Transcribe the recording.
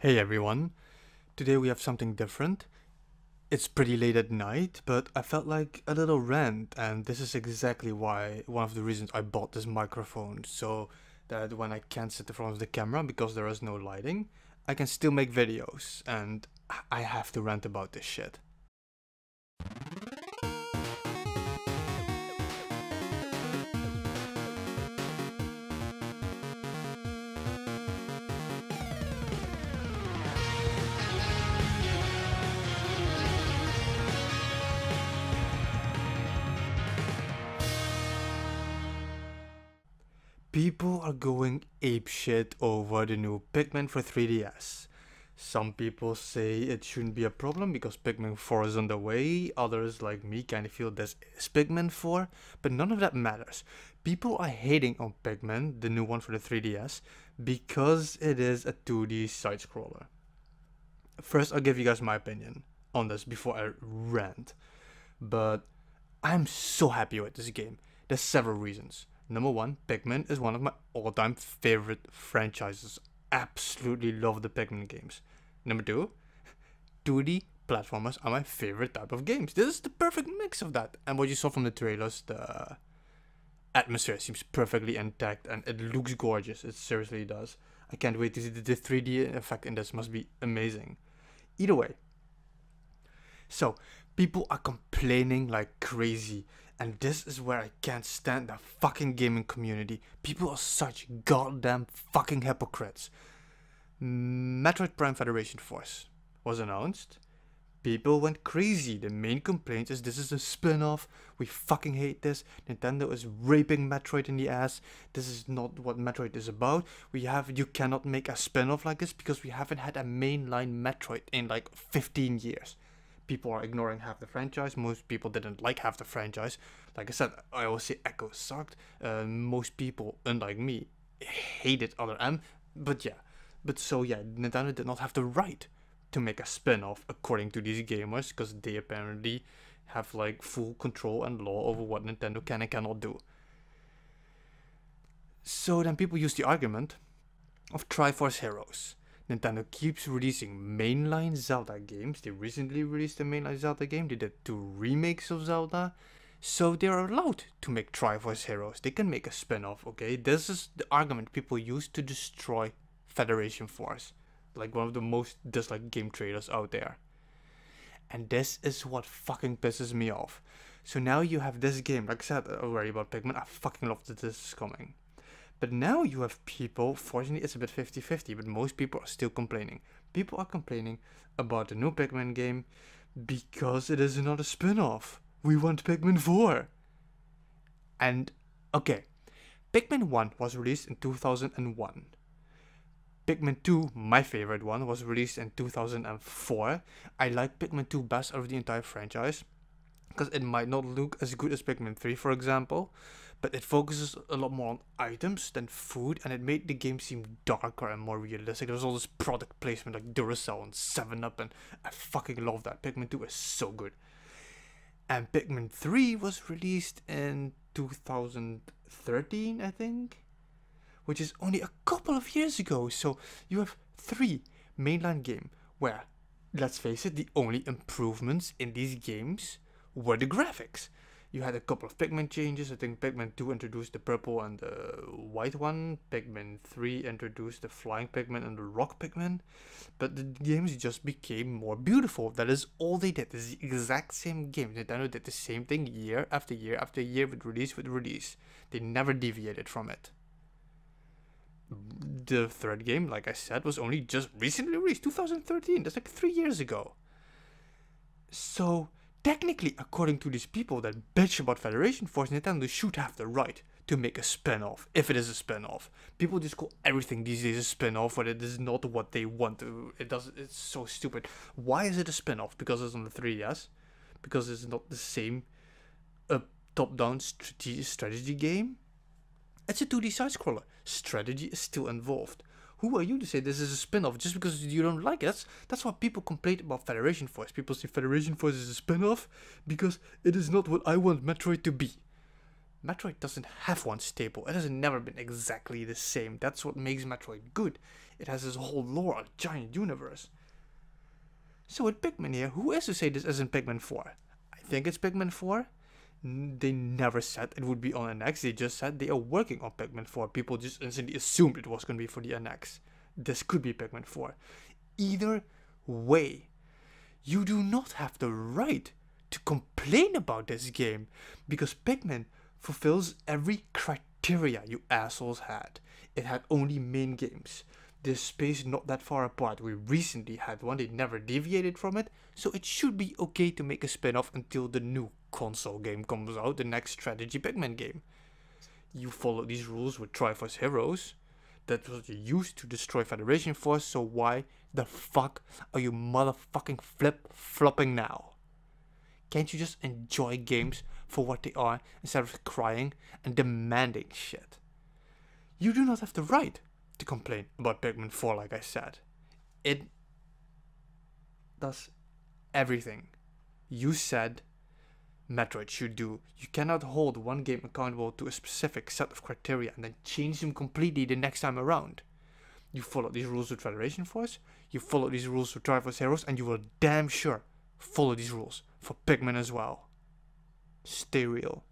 Hey everyone, today we have something different. It's pretty late at night, but I felt like a little rant, and this is exactly why one of the reasons I bought this microphone, so that when I can't sit in front of the camera because there is no lighting, I can still make videos, and I have to rant about this shit. People are going apeshit over the new Pikmin for 3DS. Some people say it shouldn't be a problem because Pikmin 4 is on the way, others like me kinda feel this is Pikmin 4, but none of that matters. People are hating on Pikmin, the new one for the 3DS, because it is a 2D side-scroller. First, I'll give you guys my opinion on this before I rant, but I'm so happy with this game. There's several reasons. Number one, Pikmin is one of my all-time favorite franchises. Absolutely love the Pikmin games. Number two, 2D platformers are my favorite type of games. This is the perfect mix of that. And what you saw from the trailers, the atmosphere seems perfectly intact and it looks gorgeous. It seriously does. I can't wait to see the 3D effect in this. Must be amazing. Either way. So, people are complaining like crazy. And this is where I can't stand the fucking gaming community. People are such goddamn fucking hypocrites. Metroid Prime Federation Force was announced. People went crazy. The main complaint is this is a spin-off. We fucking hate this. Nintendo is raping Metroid in the ass. This is not what Metroid is about. You cannot make a spin-off like this because we haven't had a mainline Metroid in like 15 years. People are ignoring half the franchise. Most people didn't like half the franchise. Like I said, I always say Echo sucked. Most people, unlike me, hated Other M. But yeah. Nintendo did not have the right to make a spin-off according to these gamers, because they apparently have like full control and law over what Nintendo can and cannot do. So then people use the argument of Triforce Heroes. Nintendo keeps releasing mainline Zelda games. They recently released a mainline Zelda game. They did 2 remakes of Zelda. So they're allowed to make Triforce Heroes. They can make a spin-off, okay? This is the argument people use to destroy Federation Force. Like one of the most disliked game trailers out there. And this is what fucking pisses me off. So now you have this game. Like I said already about Pikmin, I fucking love that this is coming. But now you have people, fortunately it's a bit 50-50, but most people are still complaining. People are complaining about the new Pikmin game because it is another spin-off. We want Pikmin 4. And, okay, Pikmin 1 was released in 2001. Pikmin 2, my favorite one, was released in 2004. I like Pikmin 2 best out of the entire franchise, because it might not look as good as Pikmin 3, for example, but it focuses a lot more on items than food, and it made the game seem darker and more realistic. There was all this product placement like Duracell and 7-Up, and I fucking love that. Pikmin 2 is so good. And Pikmin 3 was released in 2013, I think, which is only a couple of years ago. So you have 3 mainline games where, let's face it, the only improvements in these games were the graphics. You had a couple of Pikmin changes. I think Pikmin 2 introduced the purple and the white one. Pikmin 3 introduced the flying Pikmin and the rock Pikmin. But the games just became more beautiful. That is all they did. It's the exact same game. Nintendo did the same thing year after year after year with release. They never deviated from it. The third game, like I said, was only just recently released, 2013. That's like 3 years ago. So technically, according to these people that bitch about Federation Force, Nintendo should have the right to make a spin-off, if it is a spin-off. People just call everything these days a spin-off, but it is not what they want to. It's so stupid. Why is it a spin-off? Because it's on the 3DS? Because it's not the same top-down strategy game? It's a 2D side-scroller. Strategy is still involved. Who are you to say this is a spin-off just because you don't like it? That's why people complain about Federation Force. People say Federation Force is a spin-off because it is not what I want Metroid to be. Metroid doesn't have one staple. It has never been exactly the same. That's what makes Metroid good. It has this whole lore, a giant universe. So with Pikmin here, who is to say this isn't Pikmin 4? I think it's Pikmin 4. They never said it would be on NX. They just said they are working on Pikmin 4. People just instantly assumed it was going to be for the NX. This could be Pikmin 4. Either way, you do not have the right to complain about this game, because Pikmin fulfills every criteria you assholes had. It had only main games. This space not that far apart. We recently had one. They never deviated from it. So it should be okay to make a spin-off until the new console game comes out. The next strategy Pikmin game. You follow these rules with Triforce Heroes. That was used to destroy Federation Force. So why the fuck are you motherfucking flip-flopping now? Can't you just enjoy games for what they are instead of crying and demanding shit? You do not have the right to complain about Pikmin 4, like I said. It does everything you said Metroid should do. You cannot hold one game accountable to a specific set of criteria and then change them completely the next time around. You follow these rules with Federation Force, you follow these rules with Triforce Heroes, and you will damn sure follow these rules for Pikmin as well. Stay real.